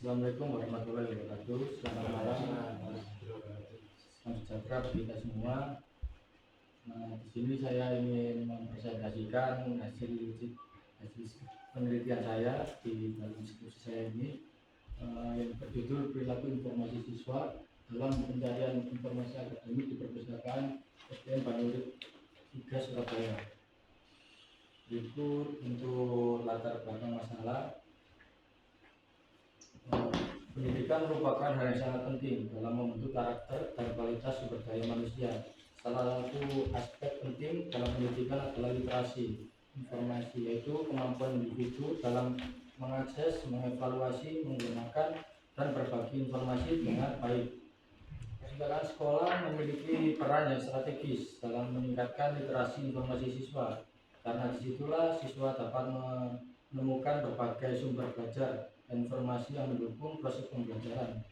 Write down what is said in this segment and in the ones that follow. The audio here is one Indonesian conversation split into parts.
Assalamualaikum warahmatullahi wabarakatuh. Selamat malam, salam sejahtera bagi kita semua. Di sini saya ingin mempresentasikan hasil penelitian saya di dalam skripsi saya ini, yang berjudul perilaku informasi siswa dalam pencarian informasi akademik di perpustakaan SDN Banyurit 3 Surabaya. Berikut untuk latar belakang masalah. Pendidikan merupakan hal yang sangat penting dalam membentuk karakter dan kualitas sumber daya manusia. Salah satu aspek penting dalam pendidikan adalah literasi informasi, yaitu kemampuan individu dalam mengakses, mengevaluasi, menggunakan, dan berbagi informasi dengan baik. Perpustakaan sekolah memiliki peran yang strategis dalam meningkatkan literasi informasi siswa, karena disitulah siswa dapat menemukan berbagai sumber belajar dan informasi yang mendukung proses pembelajaran.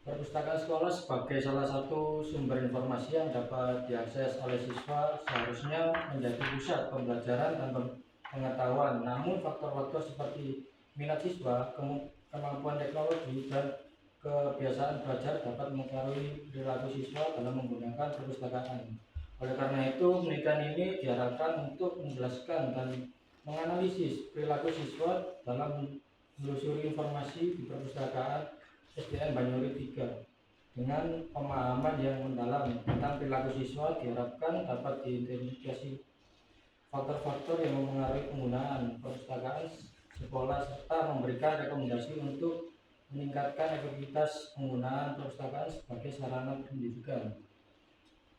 Perpustakaan sekolah sebagai salah satu sumber informasi yang dapat diakses oleh siswa seharusnya menjadi pusat pembelajaran dan pengetahuan. Namun faktor-faktor seperti minat siswa, kemampuan teknologi, dan kebiasaan belajar dapat mempengaruhi perilaku siswa dalam menggunakan perpustakaan. Oleh karena itu, penelitian ini diharapkan untuk menjelaskan dan menganalisis perilaku siswa dalam menelusuri informasi di perpustakaan SDN Banyurit 3. Dengan pemahaman yang mendalam tentang perilaku siswa, diharapkan dapat diidentifikasi faktor-faktor yang mempengaruhi penggunaan perpustakaan sekolah serta memberikan rekomendasi untuk meningkatkan efektivitas penggunaan perpustakaan sebagai sarana pendidikan.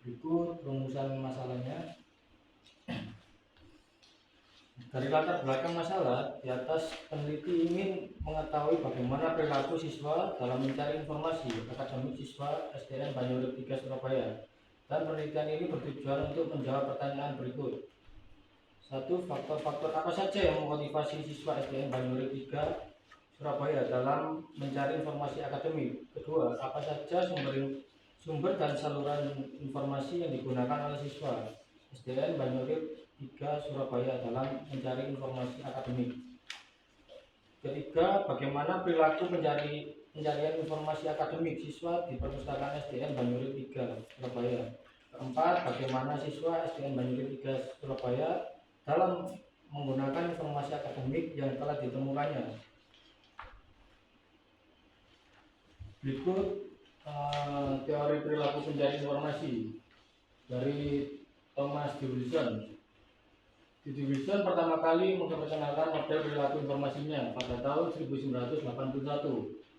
Berikut rumusan masalahnya. Dari latar belakang masalah, di atas peneliti ingin mengetahui bagaimana perilaku siswa dalam mencari informasi akademik siswa SDN Banyurit 3 Surabaya. Dan penelitian ini bertujuan untuk menjawab pertanyaan berikut. 1. Faktor-faktor apa saja yang memotivasi siswa SDN Banyurit 3 Surabaya dalam mencari informasi akademik? 2. Apa saja sumber dan saluran informasi yang digunakan oleh siswa SDN Banyurit 3 Surabaya dalam mencari informasi akademik? 3. Bagaimana perilaku pencarian informasi akademik siswa di perpustakaan SDN Banyurit 3 Surabaya? 4. Bagaimana siswa SDN Banyurit 3 Surabaya dalam menggunakan informasi akademik yang telah ditemukannya? Berikut teori perilaku pencari informasi dari Thomas D. Wilson. Wilson pertama kali memperkenalkan model perilaku informasinya pada tahun 1981.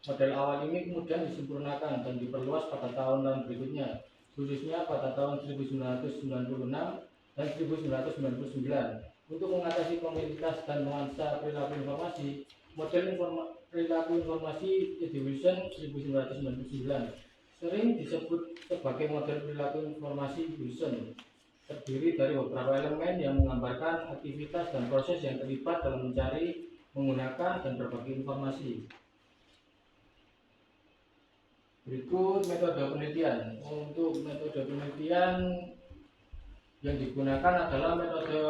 Model awal ini kemudian disempurnakan dan diperluas pada tahun-tahun berikutnya, khususnya pada tahun 1996 dan 1999. Untuk mengatasi komoditas dan nuansa perilaku informasi, model perilaku informasi Wilson 1999 sering disebut sebagai model perilaku informasi Wilson. Terdiri dari beberapa elemen yang menggambarkan aktivitas dan proses yang terlibat dalam mencari, menggunakan, dan berbagi informasi. Berikut metode penelitian. Untuk metode penelitian yang digunakan adalah metode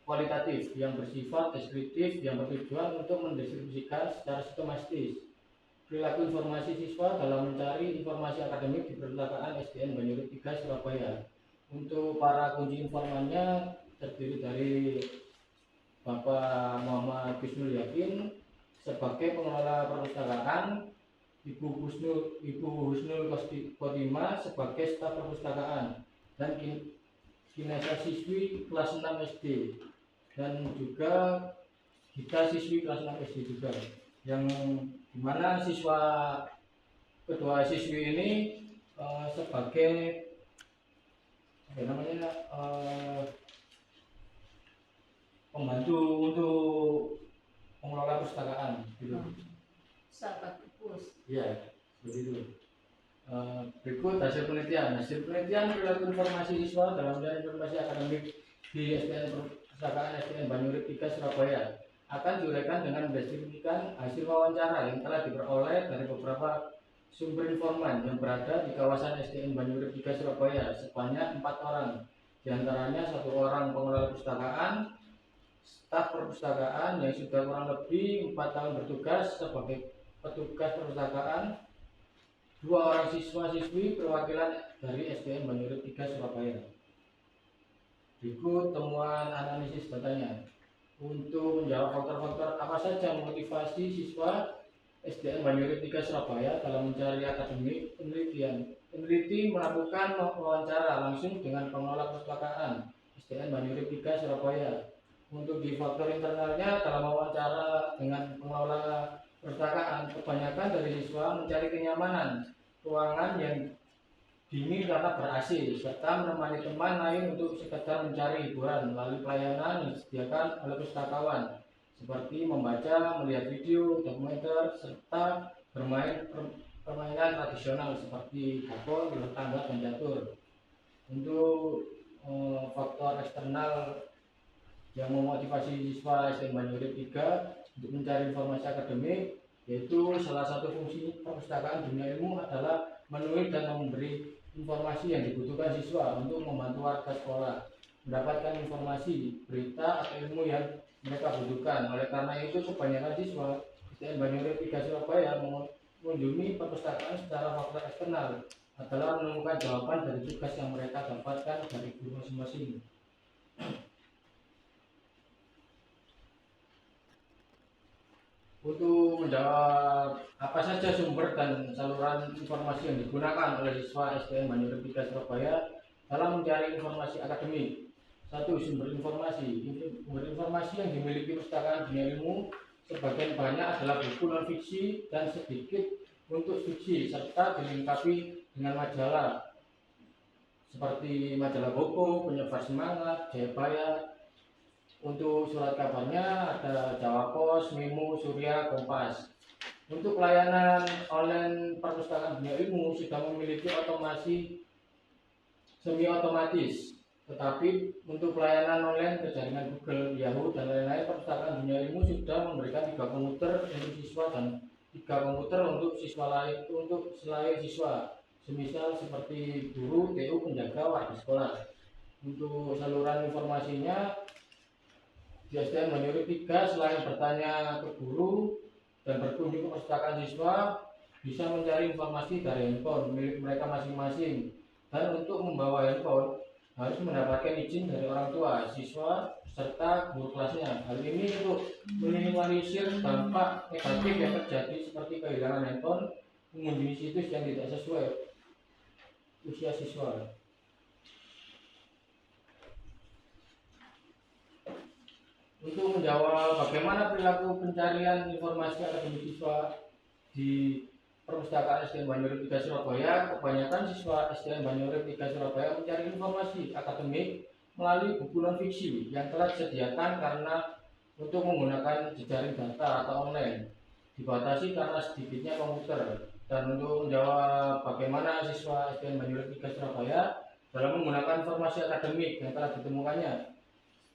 kualitatif yang bersifat deskriptif yang bertujuan untuk mendistribusikan secara sistematis perilaku informasi siswa dalam mencari informasi akademik di perpustakaan SDN Banyurit 3 Surabaya. Untuk para kunci informannya terdiri dari Bapak Muhammad Husnul Yakin sebagai pengelola perpustakaan, Ibu Husnul Khotimah sebagai staf perpustakaan, dan Kinesa siswi kelas 6 SD, dan juga kita siswi kelas 6 SD juga, yang dimana kedua siswi ini sebagai pembantu untuk pengelola perpustakaan gitu. Sahabat pupus. Iya, seperti itu. Berikut hasil penelitian. Hasil penelitian perilaku informasi siswa dalam mencari informasi akademik di perpustakaan SDN Banyurit 3 Surabaya akan diuraikan dengan mendeskripsikan hasil wawancara yang telah diperoleh dari beberapa sumber informan yang berada di kawasan SDN Banyurit 3 Surabaya sebanyak 4 orang, diantaranya 1 orang pengelola perpustakaan, staf perpustakaan yang sudah kurang lebih 4 tahun bertugas sebagai petugas perpustakaan, 2 orang siswa-siswi perwakilan dari SDN Banyurit 3 Surabaya. Berikut temuan analisis datanya. Untuk menjawab faktor-faktor apa saja motivasi siswa SDN Banyurit 3 Surabaya dalam mencari akademik penelitian. Peneliti melakukan wawancara langsung dengan pengelola perpustakaan SDN Banyurit 3 Surabaya. Untuk di faktor internalnya, dalam wawancara dengan pengelola perpustakaan, kebanyakan dari siswa mencari kenyamanan ruangan yang dingin karena ber-AC, serta menemani teman lain untuk sekedar mencari hiburan melalui pelayanan yang disediakan oleh pustakawan, seperti membaca, melihat video, dokumenter, serta bermain permainan tradisional seperti bakul, ular tangga, dan catur. Untuk faktor eksternal yang memotivasi siswa SDN Banyurit 3 untuk mencari informasi akademik, yaitu salah satu fungsi perpustakaan dunia ilmu adalah menulis dan memberi informasi yang dibutuhkan siswa untuk membantu warga sekolah mendapatkan informasi, berita, atau ilmu yang mereka butuhkan. Oleh karena itu, kebanyakan siswa SDN Banyurit 3 Surabaya mengunjungi perpustakaan secara faktor eksternal adalah menemukan jawaban dari tugas yang mereka dapatkan dari guru masing-masing. Untuk menjawab apa saja sumber dan saluran informasi yang digunakan oleh siswa SDN Banyurit 3 Surabaya dalam mencari informasi akademik. 1. Sumber informasi. Sumber informasi yang dimiliki perpustakaan dunia ilmu sebagian banyak adalah buku non-fiksi dan sedikit untuk fiksi, serta dilengkapi dengan majalah seperti majalah Bobo, Penyebar Semangat, Jayabaya. Untuk surat kabarnya ada Jawa Pos, Memo, Surya, Kompas. Untuk pelayanan online perpustakaan dunia ilmu sudah memiliki otomasi semi otomatis. Tetapi untuk pelayanan online ke jaringan Google, Yahoo, dan lain-lain, perpustakaan dunia ilmu sudah memberikan 3 komputer untuk siswa dan 3 komputer untuk siswa lain, untuk selain siswa, semisal seperti guru, TU, penjaga, warga sekolah. Untuk saluran informasinya, di SDN Banyurit 3 selain bertanya ke guru dan berkunjung ke perpustakaan siswa, bisa mencari informasi dari handphone milik mereka masing-masing. Dan untuk membawa handphone harus mendapatkan izin dari orang tua, siswa, serta guru kelasnya. Hal ini untuk meminimalisir dampak negatif yang terjadi seperti kehilangan handphone, mengunjungi situs yang tidak sesuai usia siswa. Untuk menjawab bagaimana perilaku pencarian informasi akademik siswa di perpustakaan SDN Banyurit 3 Surabaya, kebanyakan siswa SDN Banyurit 3 Surabaya mencari informasi akademik melalui buku non-fiksi yang telah disediakan karena untuk menggunakan jejaring data atau online dibatasi karena sedikitnya komputer. Dan untuk menjawab bagaimana siswa SDN Banyurit 3 Surabaya dalam menggunakan informasi akademik yang telah ditemukannya.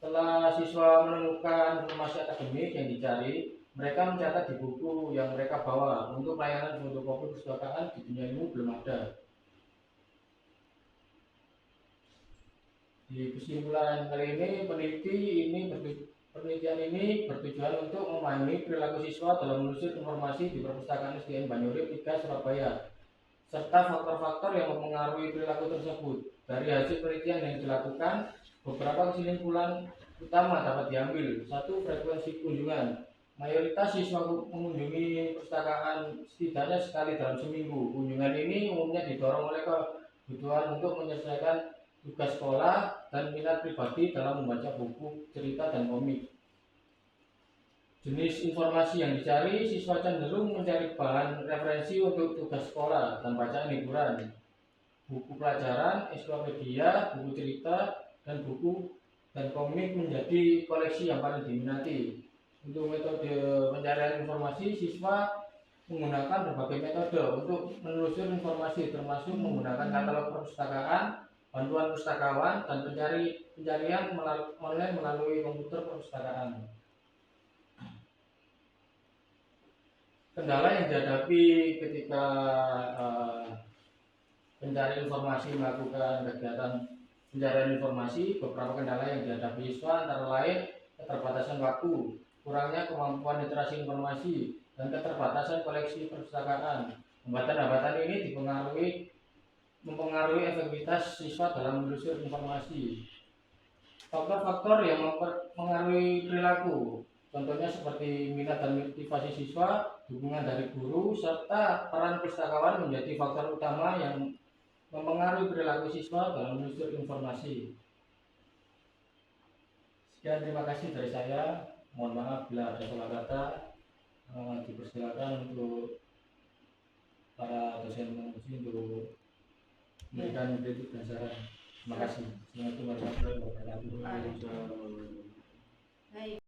Setelah siswa menemukan informasi akademik yang dicari, mereka mencatat di buku yang mereka bawa. Untuk layanan fotokopi perpustakaan di dunia ilmu belum ada. Di kesimpulan kali ini, penelitian ini bertujuan untuk memahami perilaku siswa dalam menelusuri informasi di perpustakaan SDN Banyurit 3 Surabaya, serta faktor-faktor yang mempengaruhi perilaku tersebut. Dari hasil penelitian yang dilakukan, beberapa kesimpulan utama dapat diambil. 1. Frekuensi kunjungan. Mayoritas siswa mengunjungi perpustakaan setidaknya sekali dalam seminggu. Kunjungan ini umumnya didorong oleh kebutuhan untuk menyelesaikan tugas sekolah dan minat pribadi dalam membaca buku, cerita, dan komik. Jenis informasi yang dicari, siswa cenderung mencari bahan referensi untuk tugas sekolah dan bacaan hiburan, buku pelajaran, ensiklopedia, buku cerita, dan buku dan komik menjadi koleksi yang paling diminati. Untuk metode pencarian informasi, siswa menggunakan berbagai metode untuk menelusuri informasi, termasuk menggunakan katalog perpustakaan, bantuan pustakawan, dan pencarian online melalui komputer perpustakaan. Kendala yang dihadapi ketika pencari informasi melakukan kegiatan pencarian informasi, beberapa kendala yang dihadapi siswa antara lain keterbatasan waktu, kurangnya kemampuan literasi informasi, dan keterbatasan koleksi perpustakaan. Hambatan-hambatan ini mempengaruhi efektivitas siswa dalam menelusuri informasi. Faktor-faktor yang mempengaruhi perilaku, contohnya seperti minat dan motivasi siswa, dukungan dari guru, serta peran pustakawan menjadi faktor utama yang mempengaruhi perilaku siswa dalam menelusuri informasi. Sekian, terima kasih dari saya. Mohon maaf bila ada salah kata. Dipersilakan untuk para dosen penguji untuk memberikan kritik dan saran. Terima kasih. Assalamualaikum warahmatullahi wabarakatuh. Baik.